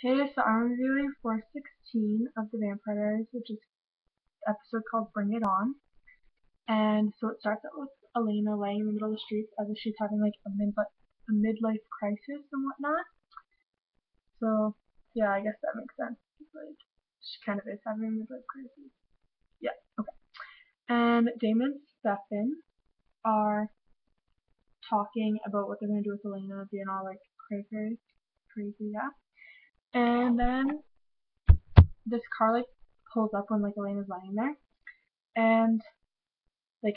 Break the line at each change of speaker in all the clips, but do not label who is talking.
Hey, so I'm reviewing 416 of the Vampire Diaries, which is an episode called Bring It On. And so it starts out with Elena laying in the middle of the streets as if she's having like a midlife crisis and whatnot. So yeah, I guess that makes sense. Like she kind of is having a midlife crisis. Yeah, okay. And Damon and Stefan are talking about what they're gonna do with Elena being all like crazy, yeah. And then this car like pulls up when like Elena's lying there, and like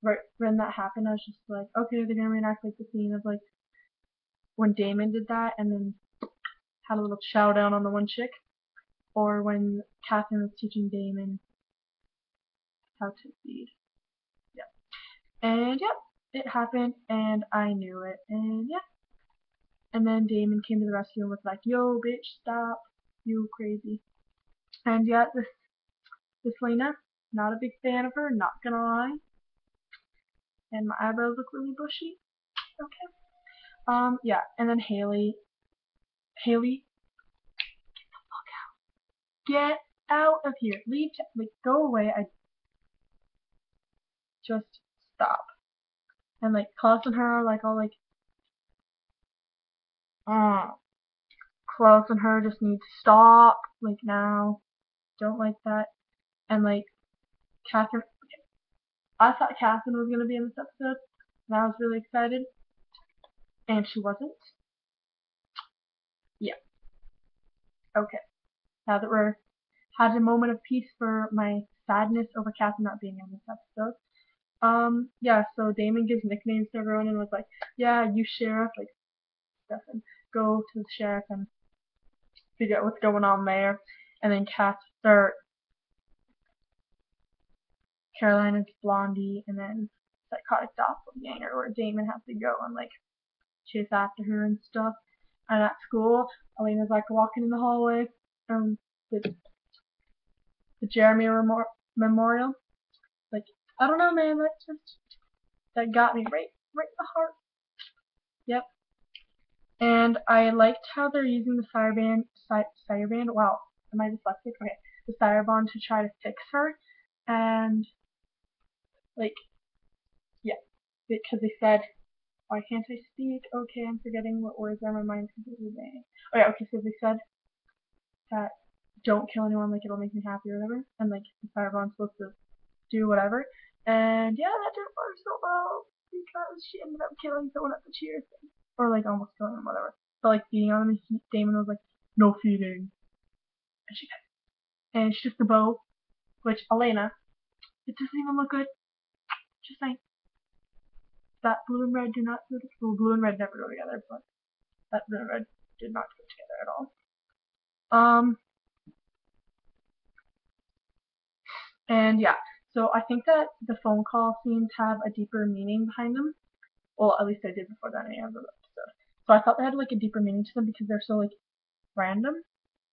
right when that happened, I was just like, okay, they're gonna reenact like the scene of like when Damon did that, and then had a little showdown on the one chick, or when Catherine was teaching Damon how to feed. Yeah, and yeah, it happened, and I knew it, and yeah, and then Damon came to the rescue and was like, yo, bitch, stop, you crazy, and yeah, this Lena, not a big fan of her, not gonna lie, and my eyebrows look really bushy. Okay. Yeah, and then Haley, get out of here. Leave, like, go away. I just stop. And like, Klaus and her are like all like, uh, Klaus and her just need to stop. Like now, don't like that. And like, Catherine, I thought Catherine was gonna be in this episode, and I was really excited, and she wasn't. Yeah. Okay. Now that we're had a moment of peace for my sadness over Catherine not being in this episode. Yeah, so Damon gives nicknames to everyone and was like, yeah, you sheriff, like stuff, and go to the sheriff and figure out what's going on there. And then Caroline is Blondie, and then Psychotic Doppelganger, where Damon has to go and like chase after her and stuff. And at school, Elena's like walking in the hallway, the, the Jeremy Memorial. Like, I don't know, man, that got me right in the heart. Yep. And I liked how they're using the Fireband. Wow, am I dyslexic? Okay, the Fireband to try to fix her, and like, yeah, because they said, why can't I speak? Okay, I'm forgetting what words are. My mind's completely blank. Oh yeah, okay, so they said that don't kill anyone, like it'll make me happy or whatever, and like the Fireband's supposed to do whatever, and yeah, that didn't work so well because she ended up killing someone at the cheer thing, or like almost killing him, whatever. But like beating on him, Damon was like, no feeding, and she did. And she took the bow, which Elena, it doesn't even look good. Just saying, that blue and red do not go together. Well, blue and red never go together, but that blue and red did not go together at all. And yeah, so I think that the phone call scenes have a deeper meaning behind them. Well, at least I did before that any other episode. So I thought they had like a deeper meaning to them because they're so like random.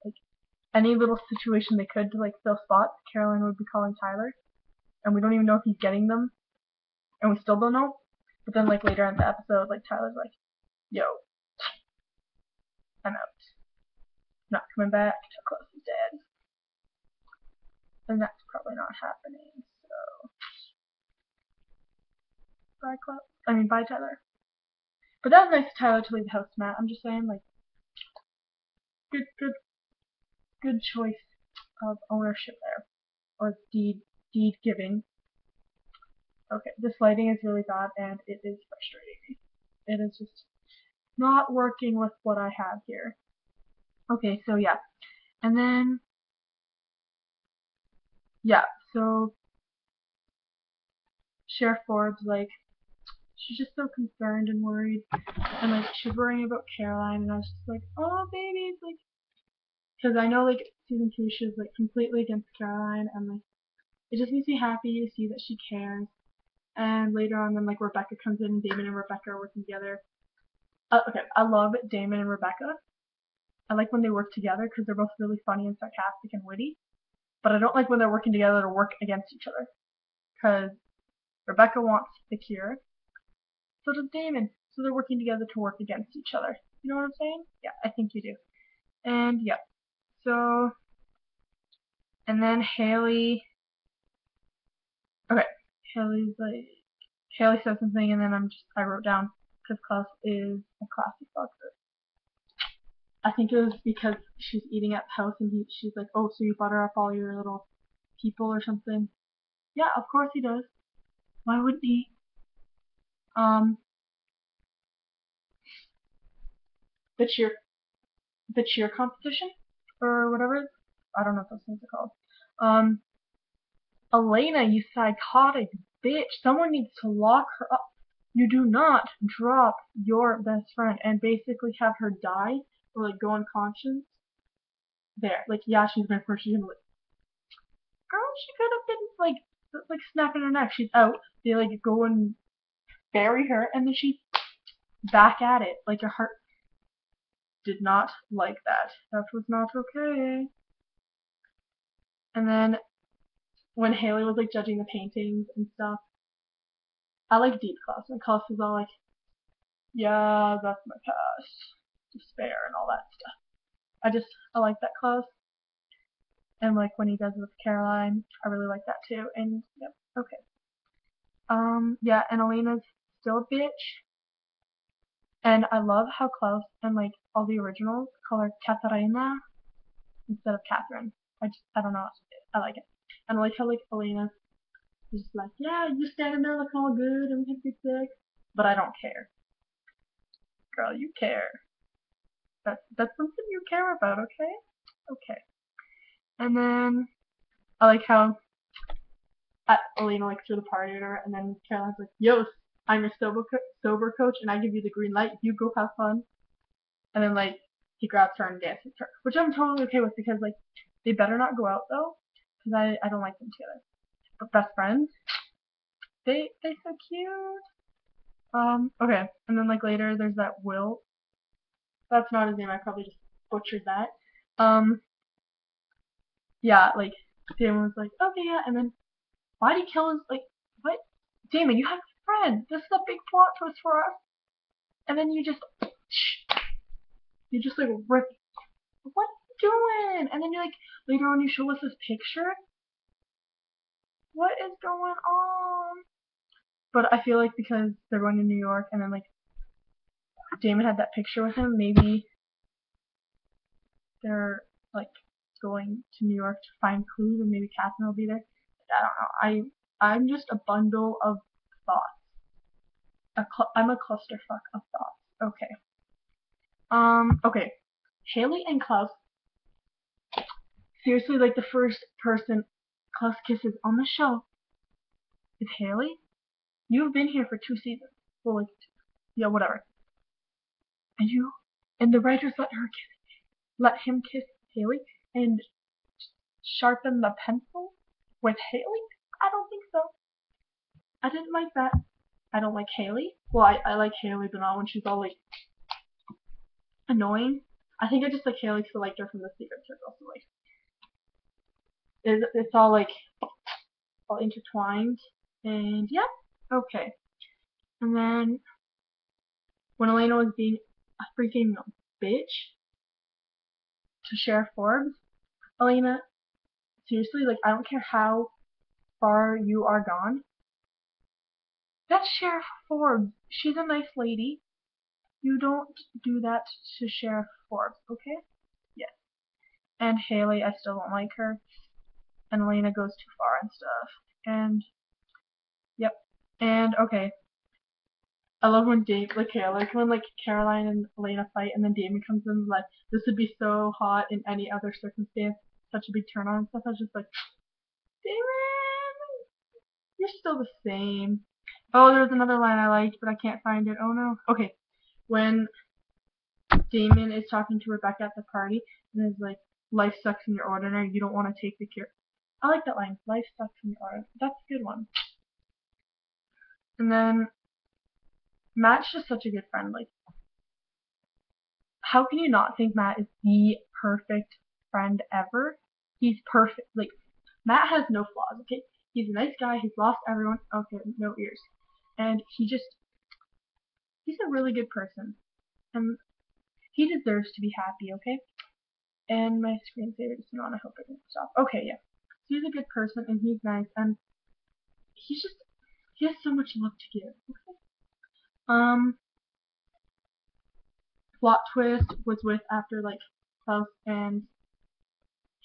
Like any little situation they could to like fill spots, Caroline would be calling Tyler, and we don't even know if he's getting them, and we still don't know. But then like later in the episode, like Tyler's like, "Yo, I'm out. Not coming back. Close is dead," and that's probably not happening. So bye, Close. I mean, bye, Tyler. But that was nice of Tyler to leave the house, Matt. I'm just saying, like, good, good choice of ownership there, or deed giving. Okay, this lighting is really bad and it is frustrating me. It is just not working with what I have here. Okay, so yeah. And then, yeah, so Sheriff Forbes, like, she's just so concerned and worried. And, like, she's worrying about Caroline, and I was just like, oh, baby, like, because I know, like, season 2, she was, like, completely against Caroline, and, like, it just makes me happy to see that she cares. And later on, then, like, Rebecca comes in, and Damon and Rebecca are working together. Okay, I love Damon and Rebecca. I like when they work together because they're both really funny and sarcastic and witty. But I don't like when they're working together to work against each other. Because Rebecca wants the cure, so does Damon. So they're working together to work against each other. You know what I'm saying? Yeah, I think you do. And yeah, so, and then Haley, okay, Haley's like, Haley says something, and then I wrote down, because Klaus is a classic boxer. I think it was because she's eating at the house, and she's like, oh, so you butter up all your little people or something. Yeah, of course he does. Why wouldn't he? Um, the cheer competition or whatever. I don't know what those things are called. Um, Elena, you psychotic bitch! Someone needs to lock her up. You do not drop your best friend and basically have her die or like go unconscious. There, like yeah, she's been first. She's gonna like, girl, she could have been like snapping her neck. She's out. They like go and bury her, and then she's back at it. Like her heart did not like that. That was not okay. And then when Haley was like judging the paintings and stuff, I like deep Klaus. And Klaus is all like, yeah, that's my past, despair and all that stuff. I like that Klaus. And like when he does it with Caroline, I really like that too. And yep, okay. Yeah, and Elena's still a bitch. And I love how Klaus and like all the originals call her Katarina instead of Catherine. I don't know. I like it. And I like how like Elena is just like, yeah, you're standing there looking all good and hippie sick, but I don't care. Girl, you care. That's something you care about, okay? Okay. And then I like how Elena like threw the party at her, and then Caroline's like, "Yo, I'm your sober coach, and I give you the green light. You go have fun." And then like he grabs her and dances with her, which I'm totally okay with because like they better not go out though, because I don't like them together. But best friends, they so cute. Okay, and then like later there's that Will. That's not his name. I probably just butchered that. Um, yeah, like Damon was like, okay, yeah, and then why'd he kill his like what? Damon, you have a friend. This is a big plot twist for us. And then you just like rip. What are you doing? And then you like later on you show us this picture. What is going on? But I feel like because they're going to New York and then like Damon had that picture with him, maybe they're like going to New York to find clues and maybe Catherine will be there. I don't know. I'm just a bundle of thoughts. I'm a clusterfuck of thoughts. Okay. Okay. Haley and Klaus. Seriously, like the first person Klaus kisses on the show is Haley. You've been here for 2 seasons. Well, like, yeah, whatever. And and the writers let him kiss Haley and sharpen the pencil with Haley? I don't think so. I didn't like that. I don't like Haley. Well, I like Haley, but not when she's all like annoying. I think I just like Haley because I liked her from the Secret Circle. So like, it's all like all intertwined. And yeah, okay. And then when Elena was being a freaking bitch to Sheriff Forbes, Elena, seriously, like I don't care how far you are gone. That's Sheriff Forbes. She's a nice lady. You don't do that to Sheriff Forbes, okay? Yes. And Haley, I still don't like her. And Elena goes too far and stuff. And yep. And okay. I love when I like when like Caroline and Elena fight, and then Damon comes in like, this would be so hot in any other circumstance, such a big turn on and stuff. I was just like, Damon, you're still the same. Oh, there was another line I liked, but I can't find it. Oh no. Okay, when Damon is talking to Rebecca at the party, and is like, life sucks when you're ordinary. You don't want to take the cure. I like that line. Life sucks when you're ordinary. That's a good one. And then Matt's just such a good friend. Like, how can you not think Matt is the perfect friend ever? He's perfect. Like, Matt has no flaws, okay? He's a nice guy. He's lost everyone. Okay, no ears. And he's a really good person. And he deserves to be happy, okay? And my screensaver just went on. I hope it didn't stop. Okay, yeah. So he's a good person and he's nice and he has so much love to give. Okay. Plot twist was with after like Klaus and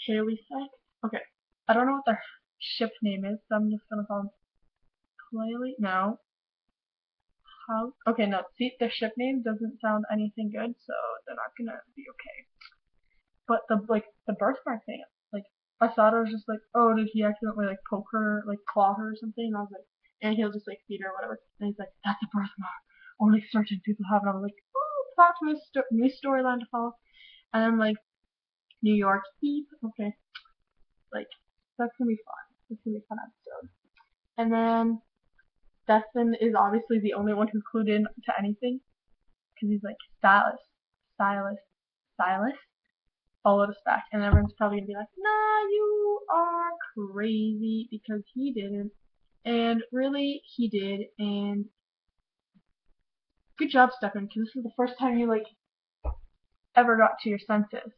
Haley sex. Okay. I don't know what their ship name is, so I'm just gonna call them Claylee. No. How? Okay, no. See, their ship name doesn't sound anything good, so they're not gonna be okay. But the birthmark thing, like I thought it was just like, oh, did he accidentally like poke her, like claw her or something? And I was like, and he'll just like feed her or whatever. And he's like, that's a birthmark. Only certain people have it. I was like, oh, plot twist, new storyline to follow. And then like New York Heat. Okay, like that's gonna be fun. It's gonna be a fun episode. And then Destin is obviously the only one who clued in to anything because he's like stylist, stylist. Followed us back, and everyone's probably gonna be like, nah, you are crazy because he didn't. And really, he did. And good job, Stefan, because this is the first time you like ever got to your senses.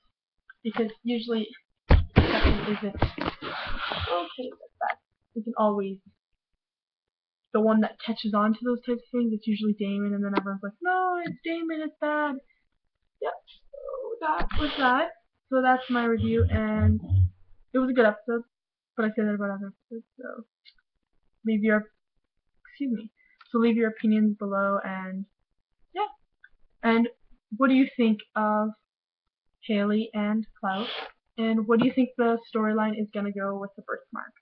Because usually Stefan isn't okay with that. Isn't always the one that catches on to those types of things. It's usually Damon, and then everyone's like, no, it's Damon, it's bad. Yep. So that was that. So that's my review, and it was a good episode. But I say that about other episodes, so leave your leave your opinions below, and yeah. And what do you think of Haley and Klaus? And what do you think the storyline is gonna go with the birthmark?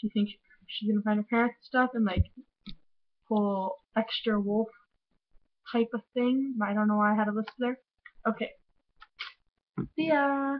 Do you think she's gonna find her parents and stuff and like pull extra wolf type of thing? I don't know why I had a list there. Okay. See ya.